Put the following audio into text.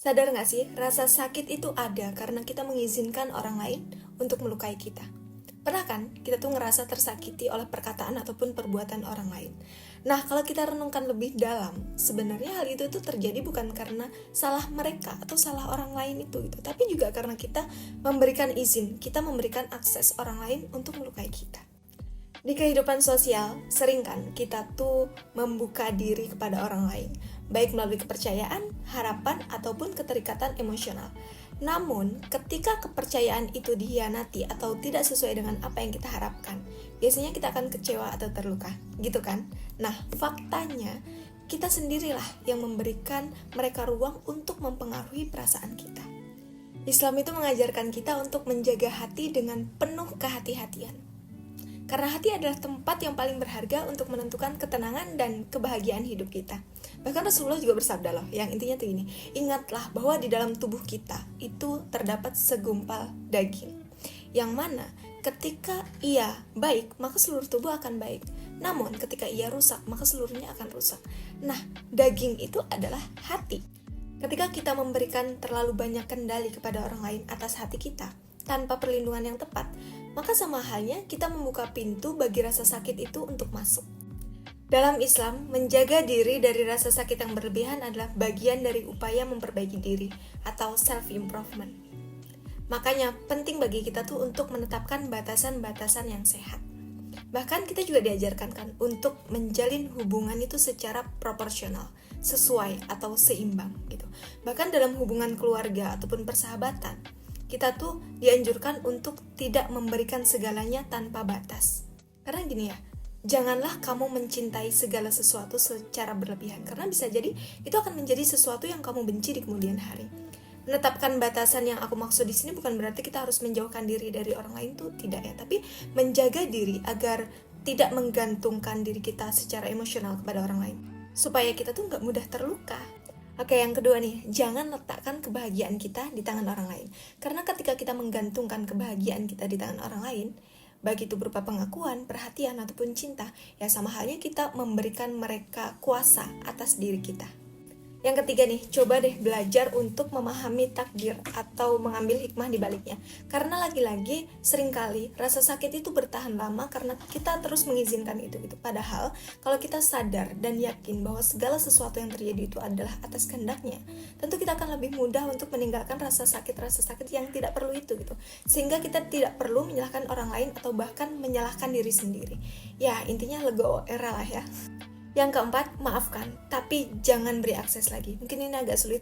Sadar gak sih, rasa sakit itu ada karena kita mengizinkan orang lain untuk melukai kita. Pernah kan kita tuh ngerasa tersakiti oleh perkataan ataupun perbuatan orang lain. Nah, kalau kita renungkan lebih dalam, sebenarnya hal itu tuh terjadi bukan karena salah mereka atau salah orang lain itu gitu, tapi juga karena kita memberikan izin, kita memberikan akses orang lain untuk melukai kita. Di kehidupan sosial, sering kan kita tuh membuka diri kepada orang lain, baik melalui kepercayaan, harapan, ataupun keterikatan emosional. Namun, ketika kepercayaan itu dikhianati atau tidak sesuai dengan apa yang kita harapkan, biasanya kita akan kecewa atau terluka, gitu kan? Nah, faktanya, kita sendirilah yang memberikan mereka ruang untuk mempengaruhi perasaan kita. Islam itu mengajarkan kita untuk menjaga hati dengan penuh kehati-hatian. Karena hati adalah tempat yang paling berharga untuk menentukan ketenangan dan kebahagiaan hidup kita. Bahkan Rasulullah juga bersabda loh, yang intinya tuh ini, ingatlah bahwa di dalam tubuh kita itu terdapat segumpal daging. Yang mana ketika ia baik, maka seluruh tubuh akan baik. Namun ketika ia rusak, maka seluruhnya akan rusak. Nah, daging itu adalah hati. Ketika kita memberikan terlalu banyak kendali kepada orang lain atas hati kita, tanpa perlindungan yang tepat, maka sama halnya kita membuka pintu bagi rasa sakit itu untuk masuk. Dalam Islam, menjaga diri dari rasa sakit yang berlebihan adalah bagian dari upaya memperbaiki diri atau self-improvement. Makanya penting bagi kita tuh untuk menetapkan batasan-batasan yang sehat. Bahkan kita juga diajarkan kan untuk menjalin hubungan itu secara proporsional, sesuai atau seimbang gitu. Bahkan dalam hubungan keluarga ataupun persahabatan, kita tuh dianjurkan untuk tidak memberikan segalanya tanpa batas. Karena gini ya, janganlah kamu mencintai segala sesuatu secara berlebihan. Karena bisa jadi itu akan menjadi sesuatu yang kamu benci di kemudian hari. Menetapkan batasan yang aku maksud di sini bukan berarti kita harus menjauhkan diri dari orang lain tuh tidak ya. Tapi menjaga diri agar tidak menggantungkan diri kita secara emosional kepada orang lain. Supaya kita tuh gak mudah terluka. Oke, yang kedua nih, jangan letakkan kebahagiaan kita di tangan orang lain. Karena ketika kita menggantungkan kebahagiaan kita di tangan orang lain, baik itu berupa pengakuan, perhatian, ataupun cinta, ya sama halnya kita memberikan mereka kuasa atas diri kita. Yang ketiga nih, coba deh belajar untuk memahami takdir atau mengambil hikmah di baliknya. Karena lagi-lagi seringkali rasa sakit itu bertahan lama karena kita terus mengizinkan itu gitu. Padahal kalau kita sadar dan yakin bahwa segala sesuatu yang terjadi itu adalah atas kehendaknya, tentu kita akan lebih mudah untuk meninggalkan rasa sakit yang tidak perlu itu gitu. Sehingga kita tidak perlu menyalahkan orang lain atau bahkan menyalahkan diri sendiri. Ya, intinya lego era lah ya. Yang keempat, maafkan, tapi jangan beri akses lagi. Mungkin ini agak sulit